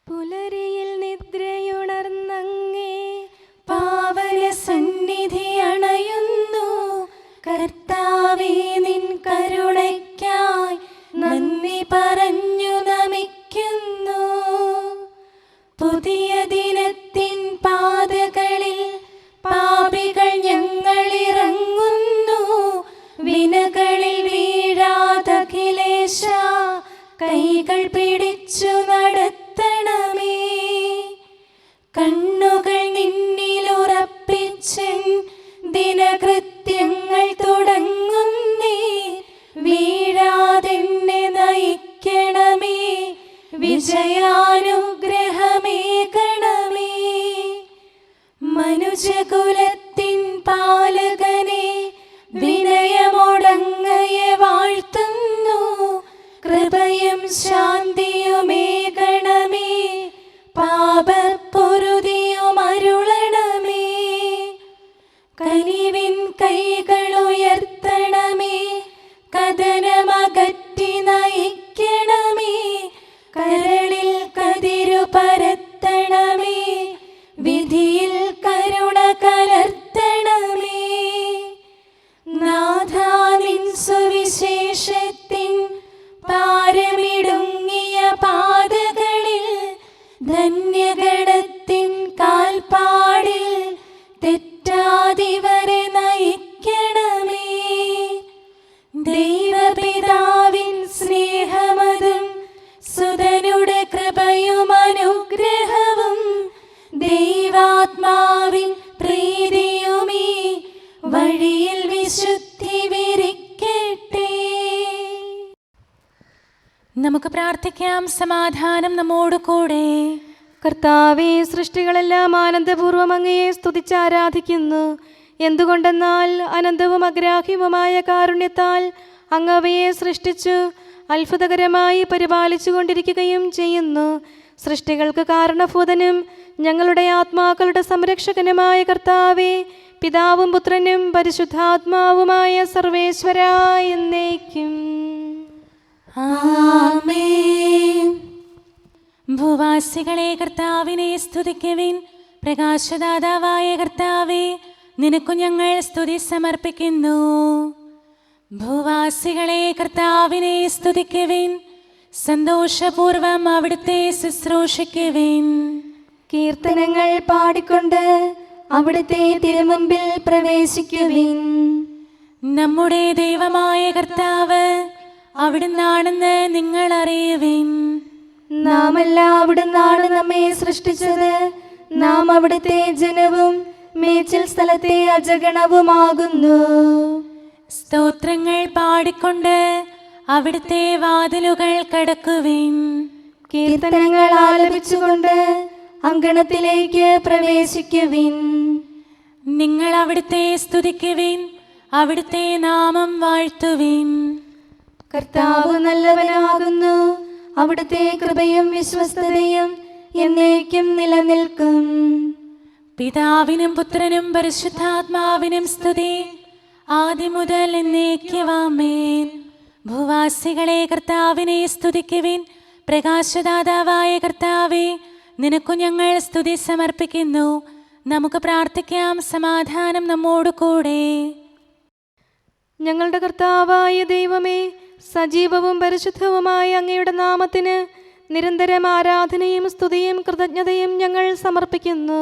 പുലരിയിൽ നിദ്രയുണർന്നങ്ങേ പാവന സന്നിധി അണയുന്നു. കർത്താവേ, നിൻ കരുണയ്ക്കായി നന്ദി പറഞ്ഞു നമിക്കുന്നു. പുതിയ ദിനത്തിൻ പാതകളിൽ പാപികൾ ഞങ്ങളിറങ്ങുന്നു. വിനകളിൽ വീഴാതഖിലേശ കൈകൾ പിടിച്ചു നടത്തണമേ. കണ്ണുകൾ നിന്നിലുറപ്പിച്ചൻ ദിനകൃത്യങ്ങൾ തുടങ്ങുന്നേ. വീഴാതെന്നെ നയിക്കണമേ, വിജയാനുഗ്രഹമേകണമേ. മനുജകുലത്തിൻ പാലകനെ വിനയമൊടങ്ങയെ വാഴ്ത്തുന്നു. കൃപയും ശാന്തിയുമേകണമേ, പാപപ്പൊറുതിയും അരുളണമേ. കനിവിൻ കൈകളുയർത്തണമേ, കഥനമകറ്റി നയിക്കണമേ. കരളിൽ കതിരു പരത്തണമേ, വിധിയിൽ കരുണ കലർത്തണമേ. നാഥാ, നിൻ സുവിശേഷത്തിൻ പാരമിടുങ്ങിയ പാതകളിൽ ധന്യഗണത്തിൻ കാൽപ്പാടിൽ തെറ്റാതിവരെ നയിക്കണമേ. ദൈവപിതാവിൻ സ്നേഹമതും സുതനുടെ കൃപയും അനുഗ്രഹവും ദൈവാത്മാവിൻ പ്രീതിയുമീ വഴിയിൽ വിശുദ്ധി വിരിക്കട്ടെ. നമുക്ക് പ്രാർത്ഥിക്കാം. സമാധാനം നമ്മോട് കൂടെ. കർത്താവേ, സൃഷ്ടികളെല്ലാം ആനന്ദപൂർവ്വം അങ്ങയെ സ്തുതിച്ച് ആരാധിക്കുന്നു. എന്തുകൊണ്ടെന്നാൽ അനന്തവും അഗ്രാഹ്യവുമായ കാരുണ്യത്താൽ അങ്ങ് അവയെ സൃഷ്ടിച്ചു അത്ഭുതകരമായി പരിപാലിച്ചു കൊണ്ടിരിക്കുകയും ചെയ്യുന്നു. സൃഷ്ടികൾക്ക് കാരണഭൂതനും ഞങ്ങളുടെ ആത്മാക്കളുടെ സംരക്ഷകനുമായ കർത്താവേ, പിതാവും പുത്രനും പരിശുദ്ധാത്മാവുമായ സർവേശ്വരാ എന്നേക്കും ആമേൻ. ഭൂവാസികളെ കർത്താവിനെ സ്തുതിക്കുവിൻ. പ്രകാശദാതാവായ കർത്താവേ, നിനക്കു ഞങ്ങൾ സ്തുതി സമർപ്പിക്കുന്നു. ഭൂവാസികളെ കർത്താവിനെ സ്തുതിക്കുവിൻ. സന്തോഷപൂർവം അവിടുത്തെ ശുശ്രൂഷിക്കുവിൻ. കീർത്തനങ്ങൾ പാടിക്കൊണ്ട് അവിടുത്തെ തിരുമുമ്പിൽ പ്രവേശിക്കുവിൻ. നമ്മുടെ ദൈവമായ കർത്താവ് അവിടുന്നാണെന്ന് നിങ്ങൾ അറിയുവിൻ. നാമല്ല അവിടുന്നാണ് നമ്മെ സൃഷ്ടിച്ചത്. നാം അവിടുത്തെ ജനവും മേച്ചിൽ സ്ഥലത്തെ അജഗണവുമാകുന്നു. സ്തോത്രങ്ങൾ പാടിക്കൊണ്ട് അവിടുത്തെ വാതിലുകൾ കടക്കുവിൻ. കീർത്തനങ്ങൾ ആലപിച്ചുകൊണ്ട് അങ്കണത്തിലേക്ക് പ്രവേശിക്കുവിൻ. നിങ്ങൾ അവിടുത്തെ സ്തുതിക്കുവിൻ, അവിടുത്തെ നാമം വാഴ്ത്തുവിൻ. കർത്താവ് നല്ലവനാകുന്നു. അവിടുത്തെ കൃപയും വിശ്വസ്തതയും എന്നേക്കും നിലനിൽക്കും. പിതാവിനും പുത്രനും പരിശുദ്ധാത്മാവിനും സ്തുതി, ആദ്യം മുതൽ എന്നേക്കും ആമേൻ. ഭൂവാസികളെ കർത്താവിനെ സ്തുതിക്കുവിൻ. പ്രകാശദാതാവായ കർത്താവേ, നിനക്കു ഞങ്ങൾ സ്തുതി സമർപ്പിക്കുന്നു. നമുക്ക് പ്രാർത്ഥിക്കാം. സമാധാനം നമ്മോട് കൂടെ. ഞങ്ങളുടെ കർത്താവായ ദൈവമേ, സജീവവും പരിശുദ്ധവുമായ അങ്ങയുടെ നാമത്തിന് നിരന്തരം ആരാധനയും സ്തുതിയും കൃതജ്ഞതയും ഞങ്ങൾ സമർപ്പിക്കുന്നു.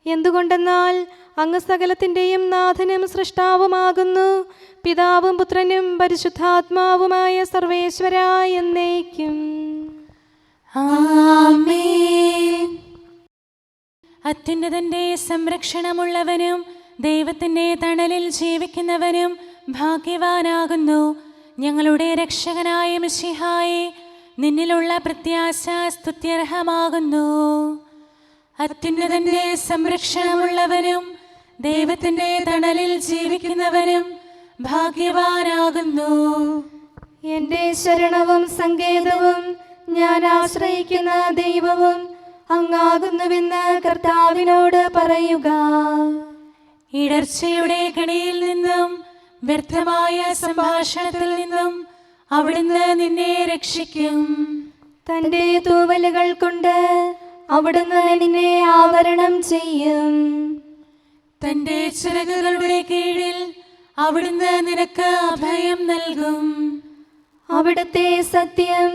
എന്തുകൊണ്ടെന്നാൽ അങ്ങ് സകലത്തിൻ്റെയും നാഥനും സൃഷ്ടാവുമാകുന്നു. പിതാവും പുത്രനും പരിശുദ്ധാത്മാവുമായ സർവേശ്വരാ എന്നേക്കും ആമേൻ. അത്യുന്നതന്റെ സംരക്ഷണമുള്ളവനും ദൈവത്തിൻ്റെ തണലിൽ ജീവിക്കുന്നവനും ഭാഗ്യവാനാകുന്നു. ഞങ്ങളുടെ രക്ഷകനായ മിശിഹായേ, നിന്നിലുള്ള പ്രത്യാശ സ്തുത്യർഹമാകുന്നു. അത്യുന്നതന്റെ സംരക്ഷണമുള്ളവനും ദൈവത്തിൻ്റെ തണലിൽ ജീവിക്കുന്നവനും ഭാഗ്യവാനാകുന്നു. എൻ്റെ ശരണവും സങ്കേതവും ഞാൻ ആശ്രയിക്കുന്ന ദൈവവും അങ്ങാകുന്നുവെന്ന് കർത്താവിനോട് പറയുക. ഇടർച്ചയുടെ കണിയിൽ നിന്നും വ്യർത്ഥമായ സംഭാഷണത്തിൽ നിന്നും അവിടുന്ന് നിന്നെ രക്ഷിക്കും. തന്റെ തൂവലുകൾ കൊണ്ട് അവിടുന്ന് നിന്നെ ആവരണം ചെയ്യും. തന്റെ ചിറകുകളുടെ കീഴിൽ അവിടുന്ന് നിനക്ക് അഭയം നൽകും. അവിടുത്തെ സത്യം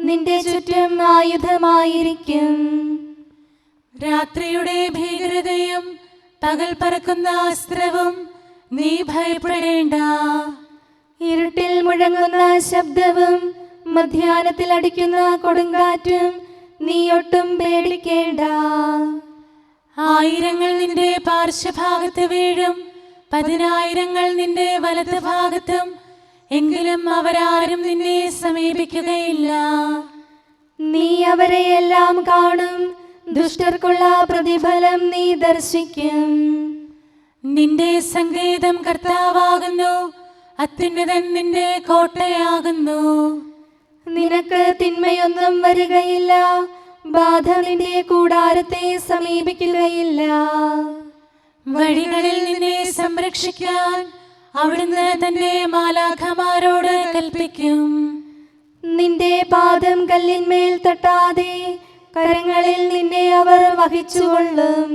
നിന്റെ ചുറ്റും ആയുധമായിരിക്കും. രാത്രിയുടെ ഭീകരതയും പകൽ പറക്കുന്ന അസ്ത്രവും നീ ഭയപ്പെടേണ്ട. ഇരുട്ടിൽ മുഴങ്ങുന്ന ശബ്ദവും മധ്യാഹ്നത്തിൽ അടിക്കുന്ന കൊടുങ്കാറ്റും നീ ഒട്ടും പേടിക്കേണ്ട. ആയിരങ്ങൾ നിന്റെ പാർശ്വഭാഗത്ത് വീഴും, 10,000 നിന്റെ വലത് ഭാഗത്തും, എങ്കിലും അവരാരും നിന്നെ സമീപിക്കുകയില്ല. നീ അവരെയെല്ലാം കാണും, ദുഷ്ടർക്കുള്ള പ്രതിഫലം നീ ദർശിക്കും. നിന്റെ സങ്കേതം കർത്താവാകുന്നു, അത്യുന്നതൻ നിന്റെ കോട്ടയാകുന്നു. നിനക്ക് തിന്മയൊന്നും വരികയില്ല, ബാധ നിന്റെ കൂടാരത്തെ സമീപിക്കുകയില്ല. വഴികളിൽ നിന്നെ സംരക്ഷിക്കാൻ അവിടുന്ന് തന്റെ മാലാഖമാരോട് കൽപ്പിക്കും. നിന്റെ പാദം കല്ലിന്മേൽ തട്ടാതെ കരങ്ങളിൽ നിന്നെ അവർ വഹിച്ചുകൊള്ളും.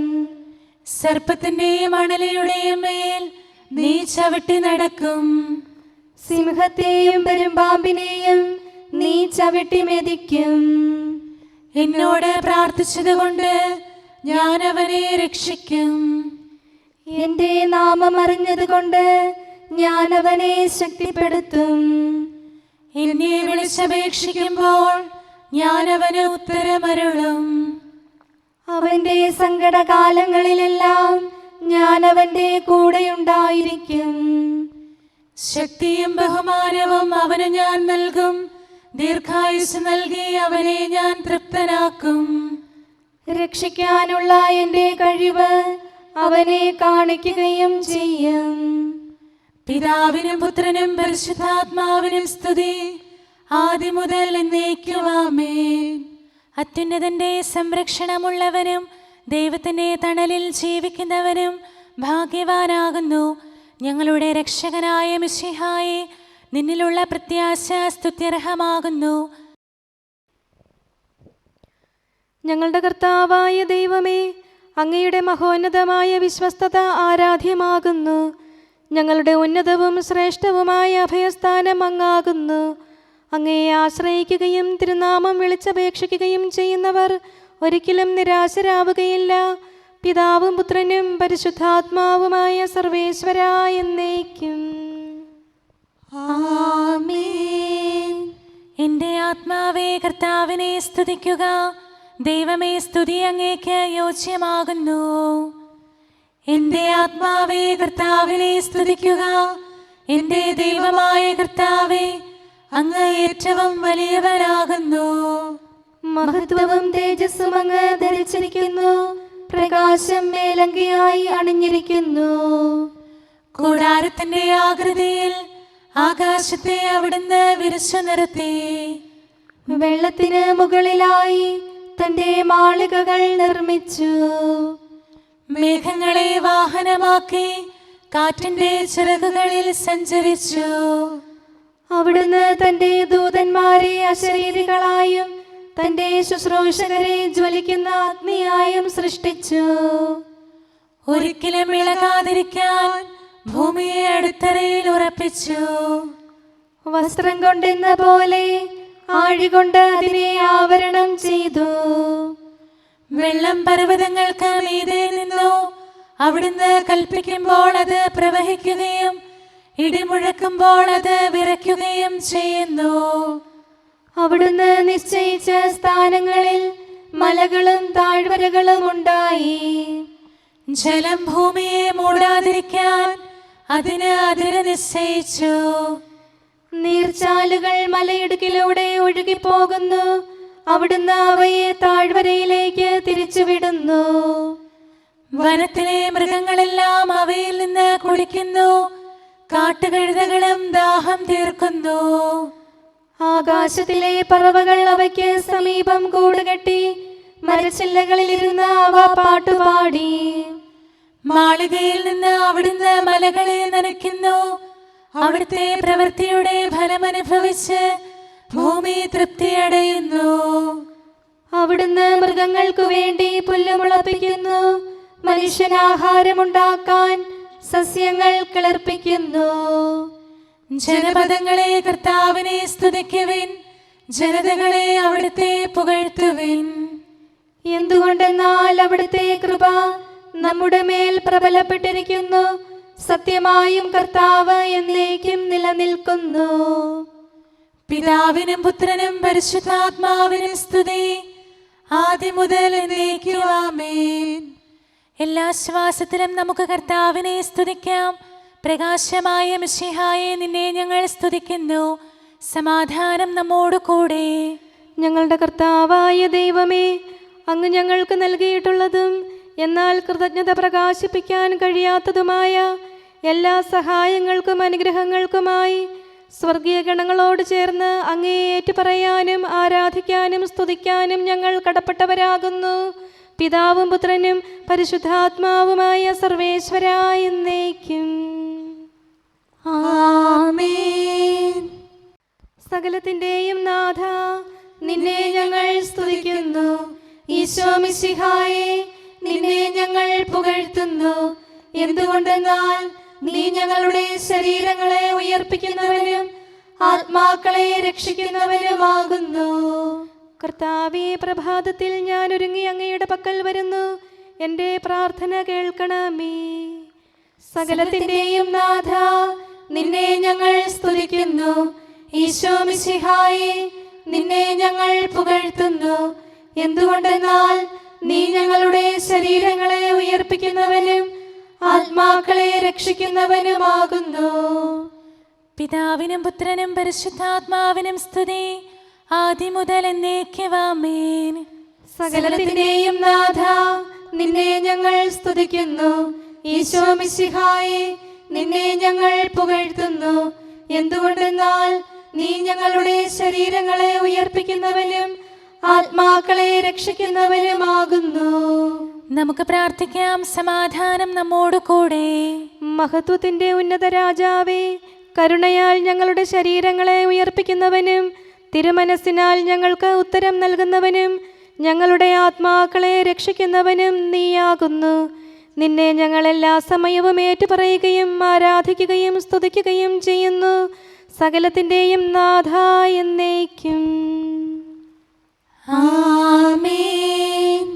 സർപ്പത്തിന്റെയും അണലയുടെയും മേൽ നീ ചവിട്ടി നടക്കും. സിംഹത്തെയും പെരുമ്പാമ്പിനെയും നീ ചവിട്ടി മെതിക്കും. എന്നോട് പ്രാർത്ഥിച്ചതുകൊണ്ട് ഞാൻ അവനെ രക്ഷിക്കും. എന്റെ നാമം അറിഞ്ഞതുകൊണ്ട് ഞാൻ അവനെ ശക്തിപ്പെടുത്തും. എന്നെ വിളിച്ചപേക്ഷിക്കുമ്പോൾ ഞാൻ അവന് ഉത്തരമരുളും. അവന്റെ സങ്കടകാലങ്ങളിലെല്ലാം ഞാൻ അവന്റെ കൂടെയുണ്ടായിരിക്കും. ശക്തിയും ബഹുമാനവും അവന് ഞാൻ നൽകും. ദീർഘായുസ് നൽകി അവനെ ഞാൻ തൃപ്തനാക്കും. രക്ഷിക്കാനുള്ള എന്റെ കഴിവ് അവനെ കാണിക്കുകയും ചെയ്യും. പിതാവിനും പുത്രനും പരിശുദ്ധാത്മാവിനും സ്തുതി, ആദ്യം മുതൽ എന്നേക്കും ആമേൻ. അത്യുന്നതന്റെ സംരക്ഷണമുള്ളവനും ദൈവത്തിന്റെ തണലിൽ ജീവിക്കുന്നവനും ഭാഗ്യവാനാകുന്നു ഞങ്ങളുടെ രക്ഷകനായ മിശിഹായെ. നിന്നിലുള്ള പ്രത്യാശ സ്തുത്യർഹമാകുന്നു. ഞങ്ങളുടെ കർത്താവായ ദൈവമേ, അങ്ങയുടെ മഹോന്നതമായ വിശ്വസ്തത ആരാധ്യമാകുന്നു. ഞങ്ങളുടെ ഉന്നതവും ശ്രേഷ്ഠവുമായ അഭയസ്ഥാനം അങ്ങാകുന്നു. അങ്ങയെ ആശ്രയിക്കുകയും തിരുനാമം വിളിച്ചപേക്ഷിക്കുകയും ചെയ്യുന്നവർ ഒരിക്കലും നിരാശരാവുകയില്ല. പിതാവും പുത്രനും പരിശുദ്ധാത്മാവുമായ സർവേശ്വരാ എന്നേക്കും ആമേൻ. എൻ്റെ ആത്മാവേ കർത്താവിനെ സ്തുതിക്കുക. ദൈവമേ, സ്തുതി അങ്ങേക്ക് യോജ്യമാകുന്നു. എൻ്റെ ആത്മാവേ കർത്താവിനെ സ്തുതിക്കുക. എൻ്റെ ദൈവമായ കർത്താവേ, അങ്ങ് ഏറ്റവും വലിയവനാകുന്നു. മഹത്വവും തേജസ്സും അങ്ങ് ധരിച്ചിരിക്കുന്നു. പ്രകാശം മേലങ്കിയായി അണിഞ്ഞിരിക്കുന്നു. കൂടാരത്തിന്റെ ആകൃതിയിൽ ആകാശത്തെ അവിടുന്ന് വിരിച്ചു നിർത്തി. വെള്ളത്തിന് മുകളിലായി തന്റെ മാളികകൾ നിർമ്മിച്ചു. മേഘങ്ങളെ വാഹനമാക്കി കാറ്റിന്റെ ചിറകുകളിൽ സഞ്ചരിച്ചു. അവിടുന്ന് തന്റെ ദൂതന്മാരെ അശരീരികളായും തന്റെ ശുശ്രൂഷകരെ ജ്വലിക്കുന്ന അഗ്നിയായും സൃഷ്ടിച്ചു. ഒരിക്കലും ഇളകാതിരിക്കാൻ ഭൂമിയെ അടിത്തറയിൽ ഉറപ്പിച്ചു. വസ്ത്രം കൊണ്ടെന്ന പോലെ ആഴികൊണ്ട് അതിനെ ആവരണം ചെയ്തു. വെള്ളം പർവ്വതങ്ങൾക്ക് മീതെ നിന്നു. അവിടുന്ന് കൽപ്പിക്കുമ്പോൾ അത് പ്രവഹിക്കുകയും ഇടിമുഴക്കുമ്പോൾ അത് വിറയ്ക്കുകയും ചെയ്യുന്നു. അവിടുന്ന് നിശ്ചയിച്ച സ്ഥാനങ്ങളിൽ മലകളും താഴ്വരകളും ഉണ്ടായി. ജലം ഭൂമിയെ മൂടാതിരിക്കാൻ അതിന് അതിര് നിശ്ചയിച്ചു. നീർച്ചാലുകൾ മലയിടുക്കിലൂടെ ഒഴുകിപ്പോകുന്നു. അവിടുന്ന് അവയെ താഴ്വരയിലേക്ക് തിരിച്ചുവിടുന്നു. വനത്തിലെ മൃഗങ്ങളെല്ലാം അവയിൽ നിന്ന് കുടിക്കുന്നു. കാട്ടുകഴുതകളും ദാഹം തീർക്കുന്നു. ആകാശത്തിലെ പറവകൾ അവയ്ക്ക് സമീപം കൂടുകെട്ടി മരച്ചില്ലകളിലിരുന്ന് അവ പാട്ടുപാടി. മാളികയിൽ നിന്ന് അവിടുന്ന് മലകളെ നനയ്ക്കുന്നു. അവിടുത്തെ പ്രവൃത്തിയുടെ ഫലമനുഭവിച്ച് ഭൂമി തൃപ്തിയടയുന്നു. അവിടുന്ന് മൃഗങ്ങൾക്കു വേണ്ടി പുല്ല് മുളപ്പിക്കുന്നു, മനുഷ്യനാഹാരമുണ്ടാക്കാൻ സസ്യങ്ങൾ കിളിർപ്പിക്കുന്നു. ജനപദങ്ങളെ കർത്താവിനെ സ്തുതിക്കുവിൻ, ജനതകളെ അവിടുത്തെ പുകഴ്ത്തുവിൻ. എന്തുകൊണ്ടെന്നാൽ അവിടുത്തെ കൃപ നമ്മുടെ മേൽ പ്രബലപ്പെട്ടിരിക്കുന്നു, സത്യമായും കർത്താവ് എന്നേക്കും നിലനിൽക്കുന്നു. പിതാവിനും പുത്രനും പരിശുദ്ധാത്മാവിനും സ്തുതി, ആദ്യം മുതൽ എന്നേക്കും ആമേൻ. എല്ലാ ശ്വാസത്തിലും നമുക്ക് കർത്താവിനെ സ്തുതിക്കാം. പ്രകാശമായ മിശിഹായെ, നിന്നെ ഞങ്ങൾ സ്തുതിക്കുന്നു. സമാധാനം നമ്മോട് കൂടെ. ഞങ്ങളുടെ കർത്താവായ ദൈവമേ, അങ്ങ് ഞങ്ങൾക്ക് നൽകിയിട്ടുള്ളതും എന്നാൽ കൃതജ്ഞത പ്രകാശിപ്പിക്കാൻ കഴിയാത്തതുമായ എല്ലാ സഹായങ്ങൾക്കും അനുഗ്രഹങ്ങൾക്കുമായി സ്വർഗീയ ഗണങ്ങളോട് ചേർന്ന് അങ്ങേ ഏറ്റുപറയാനും ആരാധിക്കാനും സ്തുതിക്കാനും ഞങ്ങൾ കടപ്പെട്ടവരാകുന്നു. പിതാവും പുത്രനും പരിശുദ്ധാത്മാവുമായ സർവേശ്വരായ എന്നേക്കും ആമേൻ. സകലത്തിന്റെയും നാഥ, നിന്നെ ഞങ്ങൾ സ്തുതിക്കുന്നു. ഈശോ മിശിഹായെ, നിന്നെ ഞങ്ങൾ പുകഴ്ത്തുന്നു. എന്തുകൊണ്ടെന്നാൽ നീ ഞങ്ങളുടെ ശരീരങ്ങളെ ഉയർപ്പിക്കുന്നവനും ആത്മാക്കളെ രക്ഷിക്കുന്നവനുമാകുന്നു. കർത്താവേ, പ്രഭാതത്തിൽ ഞാൻ ഒരുങ്ങി അങ്ങയുടെ പക്കൽ വരുന്നു. എൻ്റെ പ്രാർത്ഥന കേൾക്കണമേ. സകലത്തിന്റെയും നാഥ, നിന്നെ ഞങ്ങൾ സ്തുതിക്കുന്നു. ഈശോ മിശിഹായെ, നിന്നെ ഞങ്ങൾ പുകഴ്ത്തുന്നു. എന്തുകൊണ്ടെന്നാൽ നീ ഞങ്ങളുടെ ശരീരങ്ങളെ ഉയർപ്പിക്കുന്നവനും ആത്മാക്കളെ രക്ഷിക്കുന്നവനുമാകുന്നു. പിതാവിനും പുത്രനും പരിശുദ്ധാത്മാവിനും സ്തുതി, ആദ്യം മുതൽ എന്നേക്കും ആമേൻ. സകലത്തിന്റെയും നാഥ, നിന്നെ ഞങ്ങൾ സ്തുതിക്കുന്നു. ഈശോ മിശിഹായെ, നിന്നെ ഞങ്ങൾ പുകഴ്ത്തുന്നു. എന്തുകൊണ്ടെന്നാൽ നീ ഞങ്ങളുടെ ശരീരങ്ങളെ ഉയർപ്പിക്കുന്നവനും ആത്മാക്കളെ രക്ഷിക്കുന്നവനുമാകുന്നു. നമുക്ക് പ്രാർത്ഥിക്കാം. സമാധാനം നമ്മോട് കൂടെ. മഹത്വത്തിന്റെ ഉന്നത രാജാവേ, കരുണയാൽ ഞങ്ങളുടെ ശരീരങ്ങളെ ഉയർപ്പിക്കുന്നവനും തിരുമനസ്സിനാൽ ഞങ്ങൾക്ക് ഉത്തരം നൽകുന്നവനും ഞങ്ങളുടെ ആത്മാക്കളെ രക്ഷിക്കുന്നവനും നീയാകുന്നു. നിന്നെ ഞങ്ങൾ എല്ലാ സമയവും ഏറ്റുപറയുകയും ആരാധിക്കുകയും സ്തുതിക്കുകയും ചെയ്യുന്നു. സകലത്തിന്റെയും നാഥ എന്നേക്കും ആമേൻ.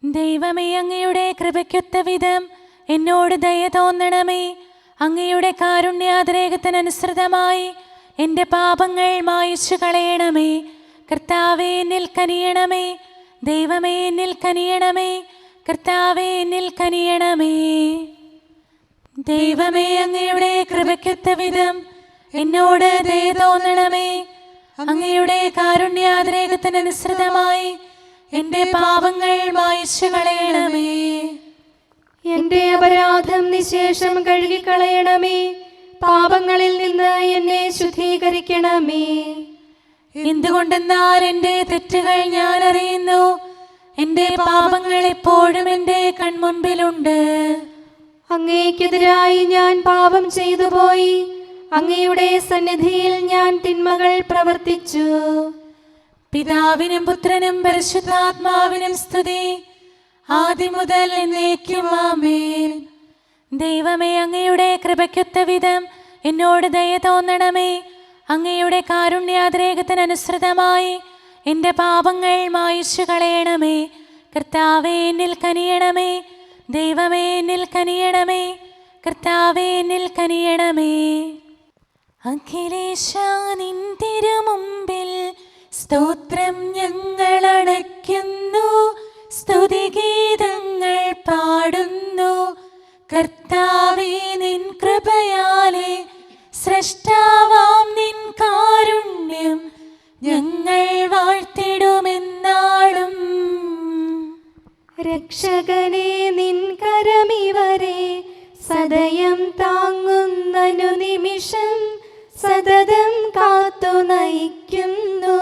ദൈവമേ, അങ്ങയുടെ കൃപയ്ക്കൊത്ത വിധം എന്നോട് ദയ തോന്നണമേ. അങ്ങയുടെ കാരുണ്യാതിരേകത്തിനനുസൃതമായി എൻ്റെ പാപങ്ങൾ മായിച്ചു കളയണമേ. കർത്താവേ, എന്നിൽ കനിയണമേ. ദൈവമേ, എന്നിൽ കനിയണമേ. കർത്താവേ, എന്നിൽ കനിയണമേ. ദൈവമേ, അങ്ങയുടെ കൃപയ്ക്കൊത്ത വിധം എന്നോട് ദയ തോന്നണമേ. അങ്ങയുടെ കാരുണ്യാതിരേകത്തിനനുസൃതമായി എൻ്റെ പാപങ്ങൾ മായിച്ചു കളയണമേ. എൻ്റെ അപരാധം നിശേഷം കഴുകിക്കളയണമേ. പാപങ്ങളിൽ നിന്ന് എന്നെ ശുദ്ധീകരിക്കണമേ. എന്തുകൊണ്ടെന്നാൽ എൻ്റെ തെറ്റുകൾ ഞാൻ അറിയുന്നു. എൻ്റെ പാപങ്ങൾ എപ്പോഴും എൻ്റെ കൺമുൻപിലുണ്ട്. അങ്ങേക്കെതിരായി ഞാൻ പാപം ചെയ്തു പോയി. അങ്ങയുടെ സന്നിധിയിൽ ഞാൻ തിന്മകൾ പ്രവർത്തിച്ചു. പിതാവിനും പുത്രനും പരിശുദ്ധാത്മാവിനും സ്തുതി, ആദ്യം മുതൽ എന്നേക്കും ആമേൻ. ദൈവമേ, അങ്ങയുടെ കൃപയ്ക്കൊത്ത വിധം എന്നോട് ദയ തോന്നണമേ. അങ്ങയുടെ കാരുണ്യാതിരേകത്തിനനുസൃതമായി എൻ്റെ പാപങ്ങൾ മായിച്ചു കളയണമേ. കർത്താവേ, എന്നിൽ കനിയണമേ. ദൈവമേ, എന്നിൽ കനിയണമേ. കർത്താവേ, എന്നിൽ കനിയണമേ. അഖിലേശാ, നിൻ തിരുമുമ്പിൽ സ്തോത്രം ഞങ്ങൾ അണയ്ക്കുന്നു. സ്തുതിഗീതങ്ങൾ പാടുന്നു. കർത്താവേ, നിൻ കൃപയാലെ സ്രഷ്ടാവാം നിൻ കാരുണ്യം ഞങ്ങൾ വാഴ്ത്തിടുമെന്നാളും. രക്ഷകനെ, നിൻ കരമിവരെ സദയം താങ്ങുന്നനു നിമിഷം സതതം കാത്തു നയിക്കുന്നു.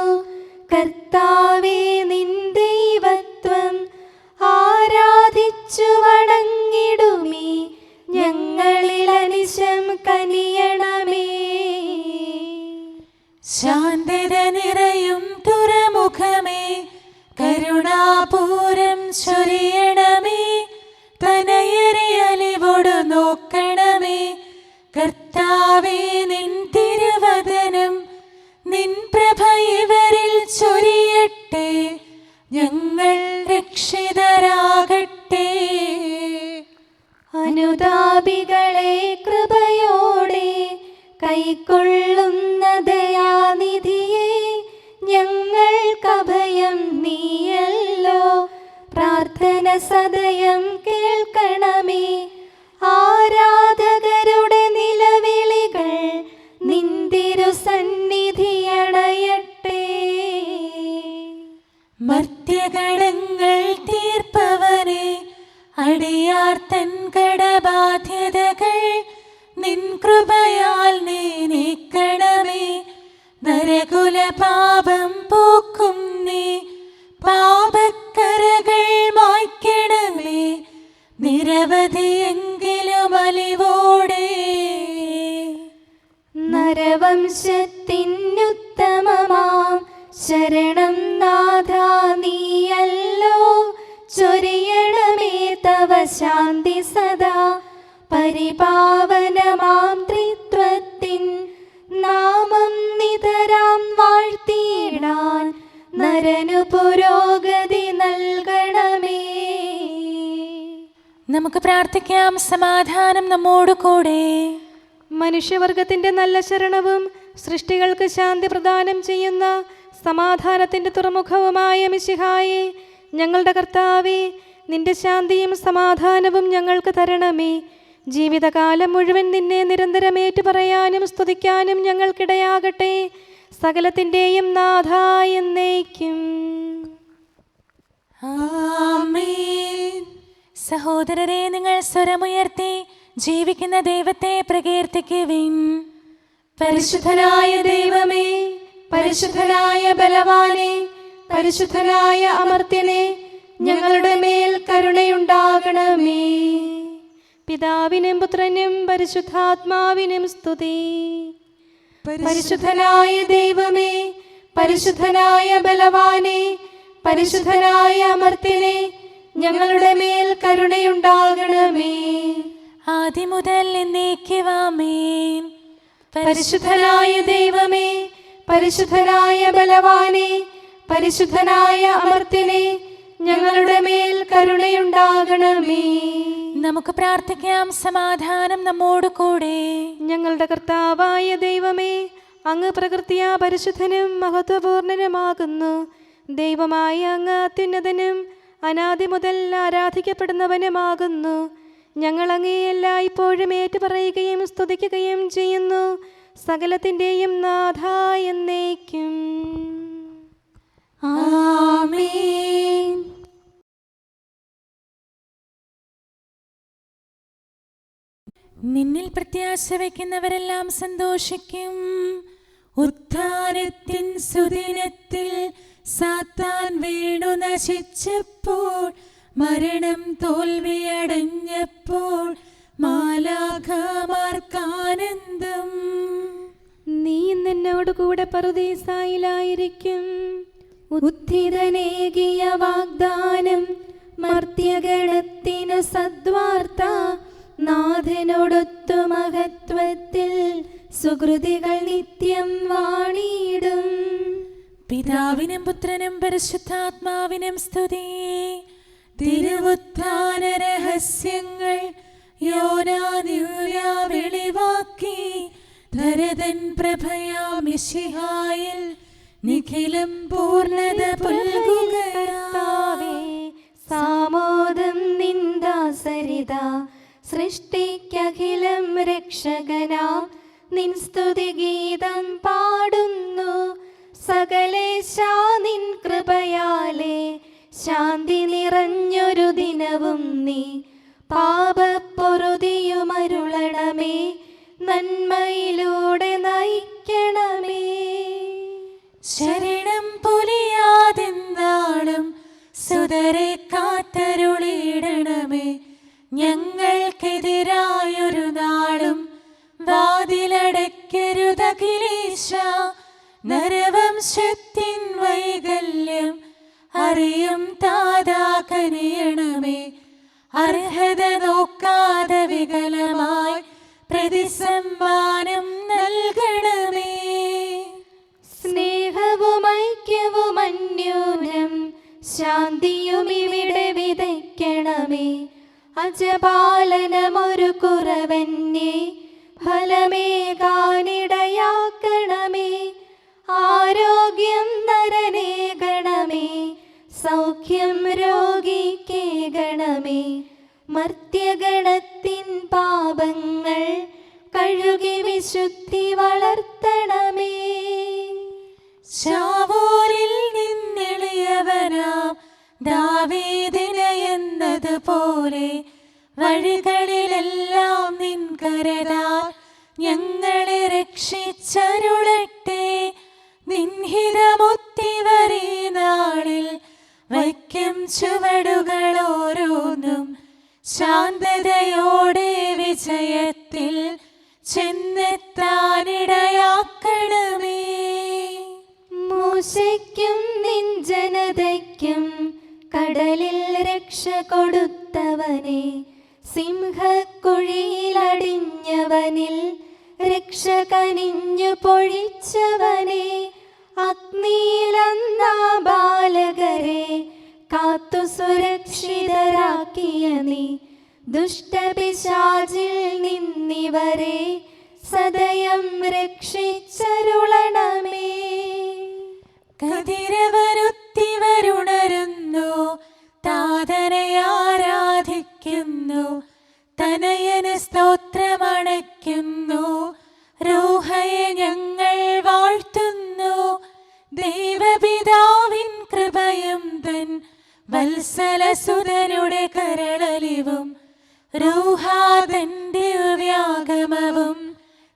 കർത്താവേ, നിൻ ദൈവത്വം ആരാധിച്ചു വണങ്ങിടുമീ ഞങ്ങളിൽ അനിശം കനിയണമേ. ശാന്തത നിറയും തുറമുഖമേ, കരുണാപൂരം ചൊരിയണമേ. തനയരെ അലിവോടു നോക്കണമേ. കർത്താവേ, നിൻ തിരുവദനം നിൻ പ്രഭ ഇവരിൽ ചൊരിയട്ടെ. ഞങ്ങൾ രക്ഷിതരാകട്ടെ. അനുതാപികളെ കൃപയോടെ കൈക്കൊള്ളുന്ന ദയാനിധിയെ, ഞങ്ങൾക്കഭയം നീയല്ലോ. പ്രാർത്ഥന സദയം കേൾക്കണമേ. ആരാധകരുടെ നിലവിളികൾ നിന്തിരു സന്നിധിയണയട്ടെ. മർത്യകടങ്ങൾ തീർപ്പവനെ, അടിയാർ തൻ കടബാധ്യതകൾ നിൻ കൃപയാൽ നീ നീക്കണമേ. നരകുല പാപം പോക്കും നീ, പാപക്കരകൾ മായ്ക്കണമേ. നിരവധിയെങ്കിലും അലിവോടെ നരവംശത്തിനുത്തമമാം ശരണം നാഥ നീയല്ലോ. ചൊരിയണമേ തവ ശാന്തി സദാ. പരിപാവനമാം ത്രിത്വത്തിൻ നാമം നിതരാം വാഴ്ത്തിയിടാൻ നരനു പുരോഗതി നൽകണമേ. നമുക്ക് പ്രാർത്ഥിക്കാം. സമാധാനം നമ്മോട് കൂടെ. മനുഷ്യവർഗത്തിന്റെ നല്ല ശരണവും സൃഷ്ടികൾക്ക് ശാന്തി പ്രദാനം ചെയ്യുന്ന സമാധാനത്തിന്റെ തുറമുഖവുമായ മിശിഹായേ, ഞങ്ങളുടെ കർത്താവേ, നിന്റെ ശാന്തിയും സമാധാനവും ഞങ്ങൾക്ക് തരണമേ. ജീവിതകാലം മുഴുവൻ നിന്നെ നിരന്തരം ഏറ്റുപറയാനും സ്തുതിക്കാനും ഞങ്ങൾക്കിടയാകട്ടെ. സകലത്തിൻ്റെയും നാഥ എന്നേക്കും. ആമേൻ. സഹോദരരെ, നിങ്ങൾ സ്വരമുയർത്തി ജീവിക്കുന്ന ദൈവത്തെ പ്രകീർത്തിക്കുവിൻ. പരിശുദ്ധനായ ദൈവമേ, പരിശുദ്ധനായ ബലവാനെ, പരിശുദ്ധനായ അമർത്യനെ, ഞങ്ങളുടെ മേൽ കരുണയുണ്ടാകണമേ. പിതാവിനും പുത്രനും പരിശുദ്ധാത്മാവിനും സ്തുതി. പരിശുദ്ധനായ ദൈവമേ, പരിശുദ്ധനായ ബലവാനെ, പരിശുദ്ധനായ അമർത്യനെ, ഞങ്ങളുടെ മേൽ കരുണയുണ്ടാകണമേ. ആദ്യം മുതൽ എന്നേക്കും ആമേൻ. പരിശുദ്ധനായ ദൈവമേ, പരിശുദ്ധനായ ബലവാനെ, പരിശുദ്ധനായ അമർത്യനെ, ഞങ്ങളുടെ മേൽ കരുണയുണ്ടാകണമേ. നമുക്ക് പ്രാർത്ഥിക്കാം. സമാധാനം നമ്മോട് കൂടെ. ഞങ്ങളുടെ കർത്താവായ ദൈവമേ, അങ്ങ് പ്രകൃതിയാ പരിശുദ്ധനും മഹത്വപൂർണനുമാകുന്നു. ദൈവമായ അങ്ങ് അത്യുന്നതനും അനാദി മുതൽ ആരാധിക്കപ്പെടുന്നവനുമാകുന്നു. ഞങ്ങൾ അങ്ങയെ എല്ലായ്പ്പോഴും ഏറ്റുപറയുകയും സ്തുതിക്കുകയും ചെയ്യുന്നു. സകലത്തിൻ്റെയും നാഥ എന്നേക്കും. ആമേൻ. നിന്നിൽ പ്രത്യാശ വയ്ക്കുന്നവരെല്ലാം സന്തോഷിക്കും. ഉത്ഥാനത്തിൻ സുദിനത്തിൽ സാത്താൻ വീണു നശിച്ചപ്പോൾ, മരണം തോൽവിയടഞ്ഞപ്പോൾ, മാലാഖമാർക്കാനന്ദം. നീ നിന്നോട് കൂടെ പറുദീസായിലായിരിക്കും. ഉദ്ധിതനേകിയ വാഗ്ദാനം, മർത്യഗണത്തിനു സദ്വാർത്ത. നാഥനോടൊത്തു മഹത്വത്തിൽ സുകൃതികൾ നിത്യം വാണിടും. പിതാവിനും പുത്രനും പരിശുദ്ധാത്മാവിനും സ്തുതി. തിരുവുത്ഥാന രഹസ്യങ്ങൾ യോനാദിവ്യ വെളിവാക്കി. ധരതൻ പ്രഭയാം മിശിഹായിൽ നിഖിലം പൂർണ്ണത പുൽകുകയാവേ. സാമോദം നിന്ദാസരിത സൃഷ്ടിക്കഖിലം രക്ഷകനാം നിൻ സ്തുതിഗീതം പാടുന്നു. സകലേശാ നിൻ കൃപയാലേ ശാന്തി നിറഞ്ഞൊരു ദിനവും നീ. പാപപ്പൊറുതിയുമരുളണമേ, നന്മയിലൂടെ നയിക്കണമേ. ശരണം പൊലിയാതെന്നാളും സുതരെ കാത്തരുളിയിടണമേ. ഞങ്ങൾക്കെതിരായൊരു നാളും വാതിലടയ്ക്കരുതഖിലേശ. അറിയും താതാ കനിയണമേ. അർഹത നോക്കാതെ വികലമായി പ്രതിസമ്മാനം നൽകണമേ. സ്നേഹവും ഐക്യവും അന്യോന്യം ശാന്തിയും ഇവിടെ വിതയ്ക്കണമേ. അജപാലനമൊരു കുറവന്യേ ഫലമേകാനിടയാക്കണമേ. ആരോഗ്യം നരനേകണമേ, സൗഖ്യം രോഗിക്കേകണമേ. മർത്യഗണത്തിൻ പാപങ്ങൾ കഴുകി വിശുദ്ധി വളർത്തണമേ. ശാവൂരിൽ നിന്നെളിയവനാം ദാവീദിന് എന്നതുപോലെ വഴികളിലെല്ലാം നിൻ കരതാൽ ഞങ്ങളെ രക്ഷിച്ചരുളട്ടെ. നിൻഹിതമൊത്തിവരെ നാളിൽ വയ്ക്കും ചുവടുകൾ ഓരോന്നും ശാന്തതയോടെ വിജയത്തിൽ ചെന്നെത്താനിടയാക്കണമേ. മൂശയ്ക്കും നിൻ ജനതയ്ക്കും കടലിൽ രക്ഷ കൊടുത്തവനെ, സിംഹക്കുഴിയിലടിഞ്ഞവനിൽ രക്ഷ കനിഞ്ഞു പൊഴിച്ചവനെ, അഗ്നിയിലന്നാ ബാലകരെ കാത്തു സുരക്ഷിതരാക്കിയ നീ, ദുഷ്ടപിശാചിൽ നിന്നിവരെ സദയം രക്ഷിച്ചരുളണമേ. കതിരവരുത്തിവരുണരുന്നു, താതനെ ആരാധിക്കുന്നു, തനയന് സ്തോത്രമണയ്ക്കുന്നു. റൂഹയെ ഞങ്ങൾ വാഴ്ത്തുന്നു. ദൈവപിതാവിൻ കൃപയും തൻ വത്സലസുതനുടെ കരളലിവും റൂഹാതന്റെ വ്യാഗമവും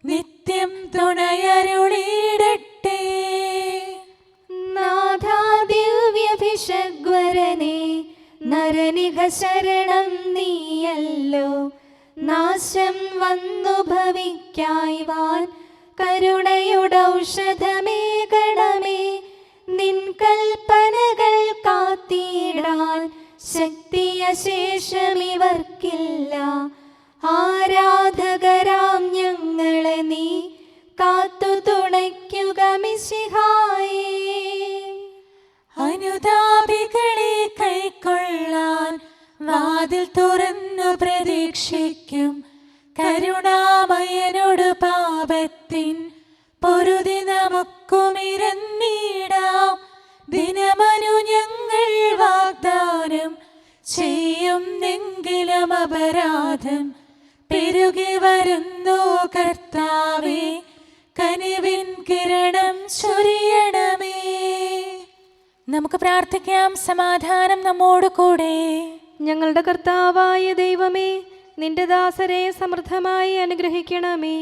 നിത്യം തുണയരുളിയിടട്ടെ. നാഥാ ദിവ്യഭിഷഗ്വരനെ നരനിക ശരണം നീയല്ലോ. നാശം വന്നു ഭവിക്കായ്വാൻ കരുണയുടൗഷധമേകണമേ. നിൻ കൽപ്പനകൾ കാത്തിടാൻ ശക്തിയശേഷമിവർക്കില്ല. ആരാധകരാം ഞങ്ങളെ നീ കാത്തു തുണയ്ക്കുക മിശിഹായേ. അനുതാപികളെ കൈക്കൊള്ളാൻ വാതിൽ തുറന്നു പ്രതീക്ഷിക്കും. കരുണാമയനോട് പാപത്തിൻ പൊറുതി നമുക്കുമിരന്നിടാം. ദിനമനു ഞങ്ങൾ വാഗ്ദാനം ചെയ്യുന്നെങ്കിലും അപരാധം പെരുകി വരുന്നു. കർത്താവേ, കനിവിൻ കിരണം ചൊരിയണമേ. നമുക്ക് പ്രാർത്ഥിക്കാം. സമാധാനം നമ്മോട് കൂടെ. ഞങ്ങളുടെ കർത്താവായ ദൈവമേ, നിന്റെ ദാസരെ സമൃദ്ധമായി അനുഗ്രഹിക്കണമേ.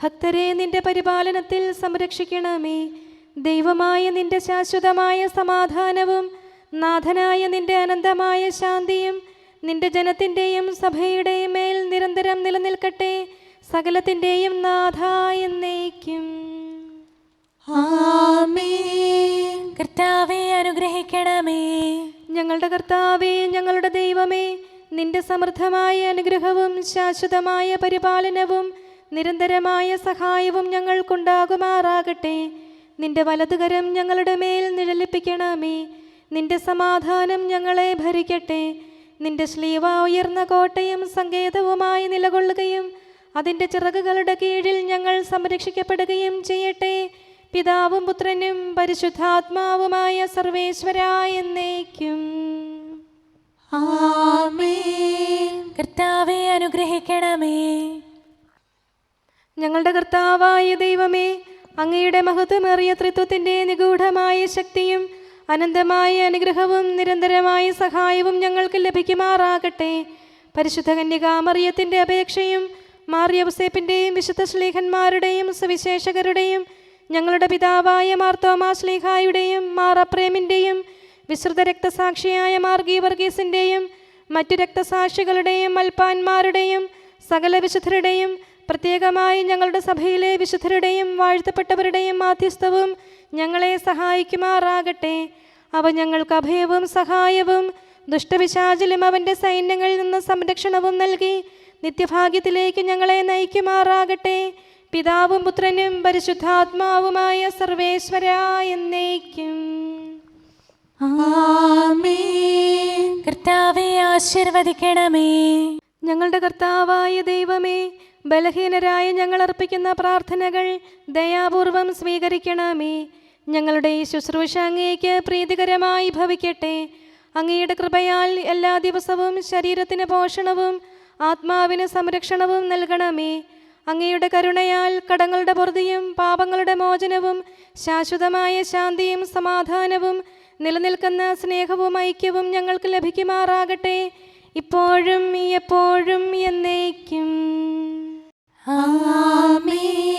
ഭക്തരെ നിന്റെ പരിപാലനത്തിൽ സംരക്ഷിക്കണമേ. ദൈവമായ നിന്റെ ശാശ്വതമായ സമാധാനവും നാഥനായ നിന്റെ അനന്തമായ ശാന്തിയും നിന്റെ ജനത്തിൻ്റെയും സഭയുടെയും മേൽ നിരന്തരം നിലനിൽക്കട്ടെ. സകലത്തിൻ്റെയും നാഥ എന്നേക്കും. ആമേൻ. കർത്താവേ, അനുഗ്രഹിക്കണമേ. ഞങ്ങളുടെ കർത്താവേ, ഞങ്ങളുടെ ദൈവമേ, നിന്റെ സമൃദ്ധമായ അനുഗ്രഹവും ശാശ്വതമായ പരിപാലനവും നിരന്തരമായ സഹായവും ഞങ്ങൾക്കുണ്ടാകുമാറാകട്ടെ. നിന്റെ വലതുകരം ഞങ്ങളുടെ മേൽ നിഴലിപ്പിക്കണമേ. നിന്റെ സമാധാനം ഞങ്ങളെ ഭരിക്കട്ടെ. നിന്റെ ശ്ലീവ ഉയർന്ന കോട്ടയും സങ്കേതവുമായി നിലകൊള്ളുകയും അതിൻ്റെ ചിറകുകളുടെ കീഴിൽ ഞങ്ങൾ സംരക്ഷിക്കപ്പെടുകയും ചെയ്യട്ടെ. പിതാവും പുത്രനും പരിശുദ്ധാത്മാവുമായ സർവേശ്വരായ എന്നേക്കും. ആമേൻ. കർത്താവേ, അനുഗ്രഹിക്കണമേ. ഞങ്ങളുടെ കർത്താവായ ദൈവമേ, അങ്ങയുടെ മഹത്വമേറിയ ത്രിത്വത്തിൻ്റെ നിഗൂഢമായ ശക്തിയും അനന്തമായ അനുഗ്രഹവും നിരന്തരമായ സഹായവും ഞങ്ങൾക്ക് ലഭിക്കുമാറാകട്ടെ. പരിശുദ്ധ കന്യകാമറിയത്തിൻ്റെ അപേക്ഷയും മാർ യൗസേപ്പിൻ്റെയും വിശുദ്ധ ശ്ലീഹന്മാരുടെയും സുവിശേഷകരുടെയും ഞങ്ങളുടെ പിതാവായ മാർ തോമാ ശ്ലീഹായുടെയും മാർ അപ്രേമിൻ്റെയും വിശുദ്ധ രക്തസാക്ഷിയായ മാർ ഗീവർഗീസിൻ്റെയും മറ്റു രക്തസാക്ഷികളുടെയും മൽപ്പാന്മാരുടെയും സകല വിശുദ്ധരുടെയും പ്രത്യേകമായി ഞങ്ങളുടെ സഭയിലെ വിശുദ്ധരുടെയും വാഴ്ത്തപ്പെട്ടവരുടെയും മാധ്യസ്ഥവും ഞങ്ങളെ സഹായിക്കുമാറാകട്ടെ. അവ ഞങ്ങൾക്ക് അഭയവും സഹായവും ദുഷ്ടപിശാചിലും അവൻ്റെ സൈന്യങ്ങളിൽ നിന്ന് സംരക്ഷണവും നൽകി നിത്യഭാഗ്യത്തിലേക്ക് ഞങ്ങളെ നയിക്കുമാറാകട്ടെ. പിതാവും പുത്രനും പരിശുദ്ധാത്മാവുമായ സർവേശ്വരാ എന്നേക്കും. ആമേൻ. കർത്താവേ ആശീർവദിക്കണമേ. ഞങ്ങളുടെ കർത്താവായ ദൈവമേ, ബലഹീനരായ ഞങ്ങൾ അർപ്പിക്കുന്ന പ്രാർത്ഥനകൾ ദയാപൂർവം സ്വീകരിക്കണമേ. ഞങ്ങളുടെ ഈ ശുശ്രൂഷ അങ്ങേക്ക് പ്രീതികരമായി ഭവിക്കട്ടെ. അങ്ങയുടെ കൃപയാൽ എല്ലാ ദിവസവും ശരീരത്തിന് പോഷണവും ആത്മാവിന് സംരക്ഷണവും നൽകണമേ. അങ്ങയുടെ കരുണയാൽ കടങ്ങളുടെ പൊറുതിയും പാപങ്ങളുടെ മോചനവും ശാശ്വതമായ ശാന്തിയും സമാധാനവും നിലനിൽക്കുന്ന സ്നേഹവും ഐക്യവും ഞങ്ങൾക്ക് ലഭിക്കുമാറാകട്ടെ, ഇപ്പോഴും എപ്പോഴും എന്നേക്കും. ആമേൻ.